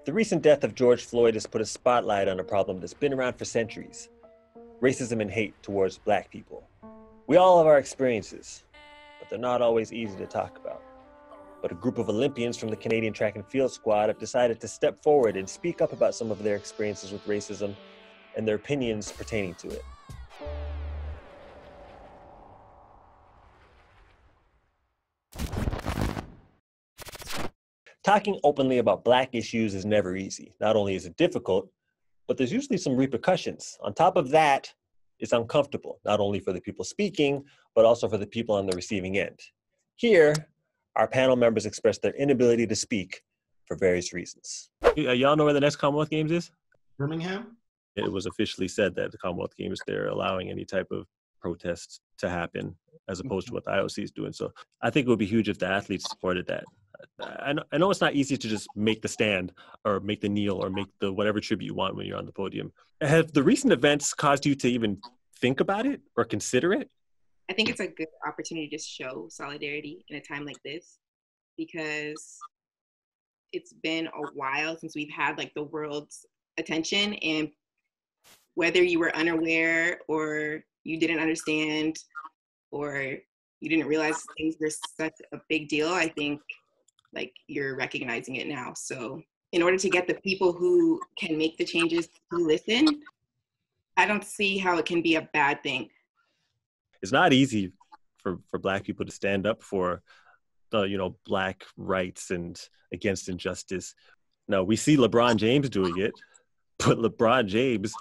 The recent death of George Floyd has put a spotlight on a problem that's been around for centuries: racism and hate towards Black people. We all have our experiences, but they're not always easy to talk about. But a group of Olympians from the Canadian track and field squad have decided to step forward and speak up about some of their experiences with racism and their opinions pertaining to it. Talking openly about Black issues is never easy. Not only is it difficult, but there's usually some repercussions. On top of that, it's uncomfortable, not only for the people speaking, but also for the people on the receiving end. Here, our panel members express their inability to speak for various reasons. Y'all know where the next Commonwealth Games is? Birmingham? It was officially said that the Commonwealth Games, they're allowing any type of protest to happen as opposed to what the IOC is doing. So I think it would be huge if the athletes supported that. I know it's not easy to just make the stand or make the kneel or make the whatever tribute you want when you're on the podium. Have the recent events caused you to even think about it or consider it? I think it's a good opportunity to show solidarity in a time like this, because it's been a while since we've had like the world's attention, and whether you were unaware or you didn't understand or you didn't realize things were such a big deal, I think like you're recognizing it now. So in order to get the people who can make the changes to listen, I don't see how it can be a bad thing. It's not easy for Black people to stand up for the, Black rights and against injustice. Now, we see LeBron James doing it, but LeBron James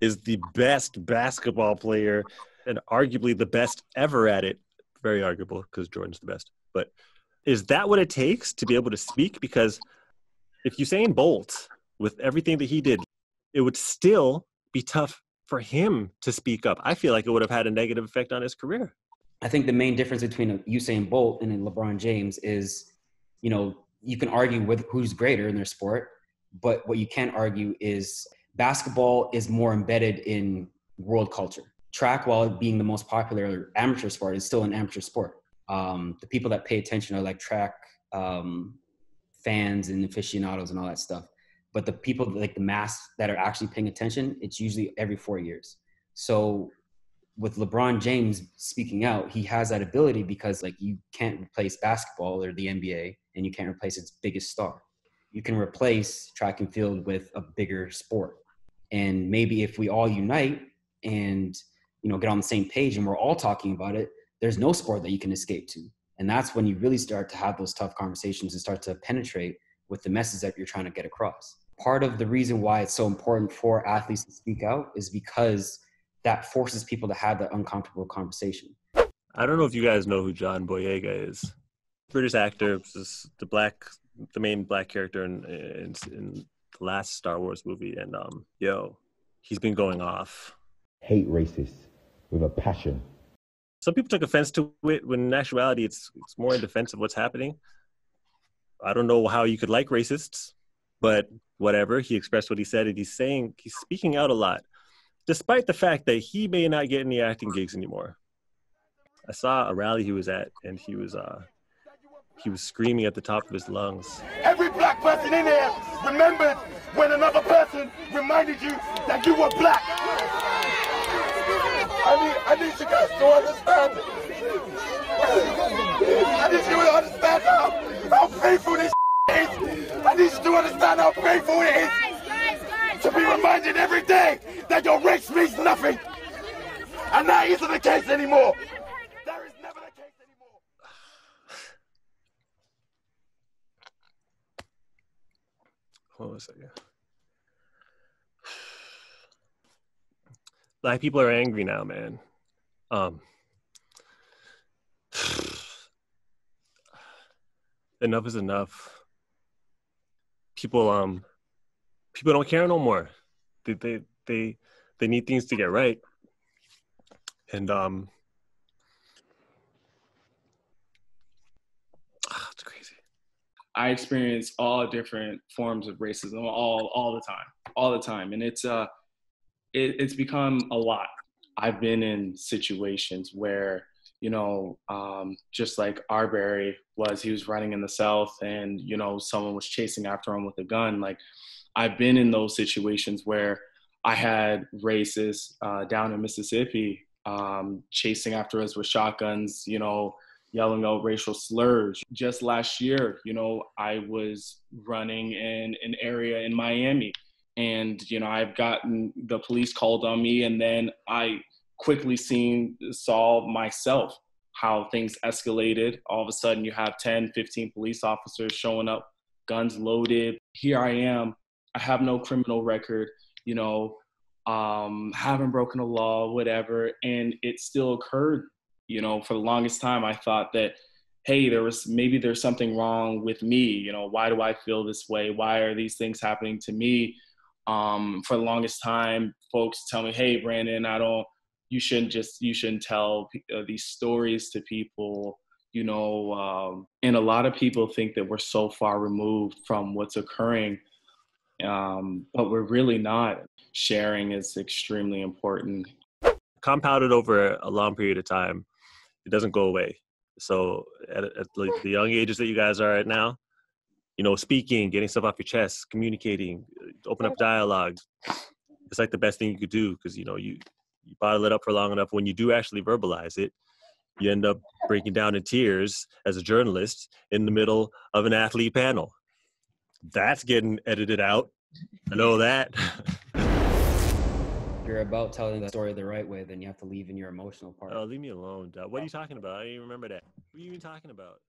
is the best basketball player and arguably the best ever at it. Very arguable because Jordan's the best. But is that what it takes to be able to speak? Because if Usain Bolt, with everything that he did, it would still be tough for him to speak up. I feel like it would have had a negative effect on his career. I think the main difference between Usain Bolt and LeBron James is, you can argue with who's greater in their sport, but what you can't argue is basketball is more embedded in world culture. Track, while being the most popular amateur sport, is still an amateur sport. The people that pay attention are like track fans and aficionados and all that stuff. But the people, like the mass that are actually paying attention, it's usually every 4 years. So with LeBron James speaking out, he has that ability because like you can't replace basketball or the NBA, and you can't replace its biggest star. You can replace track and field with a bigger sport. And maybe if we all unite and, get on the same page and we're all talking about it, there's no sport that you can escape to. And that's when you really start to have those tough conversations and start to penetrate with the message that you're trying to get across. Part of the reason why it's so important for athletes to speak out is because that forces people to have that uncomfortable conversation. I don't know if you guys know who John Boyega is. British actor, the main Black character in the last Star Wars movie. And he's been going off. Hate racists with a passion. Some people took offense to it when in actuality it's more in defense of what's happening. I don't know how you could like racists, but whatever. He expressed what he said, and he's speaking out a lot, despite the fact that he may not get any acting gigs anymore. I saw a rally he was at, and he was screaming at the top of his lungs. Every Black person in here remembered when another person reminded you that you were Black. I need you guys to understand. I need you to understand how painful this is. I need you to understand how painful it is to be reminded every day that your race means nothing. And that isn't the case anymore. There is never the case anymore. Hold on a second. Black people are angry now, man. Enough is enough. People don't care no more. They need things to get right. And it's crazy. I experience all different forms of racism all the time, and it's become a lot. I've been in situations where just like Arbery he was running in the South and, someone was chasing after him with a gun. Like, I've been in those situations where I had racists down in Mississippi chasing after us with shotguns, yelling out racial slurs. Just last year, I was running in an area in Miami and, I've gotten the police called on me, and then I quickly saw myself how things escalated. All of a sudden you have 10, 15 police officers showing up, guns loaded. Here I am. I have no criminal record, haven't broken a law, whatever. And it still occurred, for the longest time. I thought that, hey, there's something wrong with me. Why do I feel this way? Why are these things happening to me? For the longest time, folks tell me, hey, Brandon, you shouldn't tell these stories to people, and a lot of people think that we're so far removed from what's occurring, but we're really not. Sharing is extremely important. Compounded over a long period of time, it doesn't go away. So at the young ages that you guys are at now, speaking, getting stuff off your chest, communicating, open up dialogue, it's like the best thing you could do, because, you bottle it up for long enough. When you do actually verbalize it, you end up breaking down in tears as a journalist in the middle of an athlete panel. That's getting edited out. I know that. If you're about telling the story the right way, then you have to leave in your emotional part. Oh, leave me alone. What are you talking about? I don't even remember that. What are you even talking about?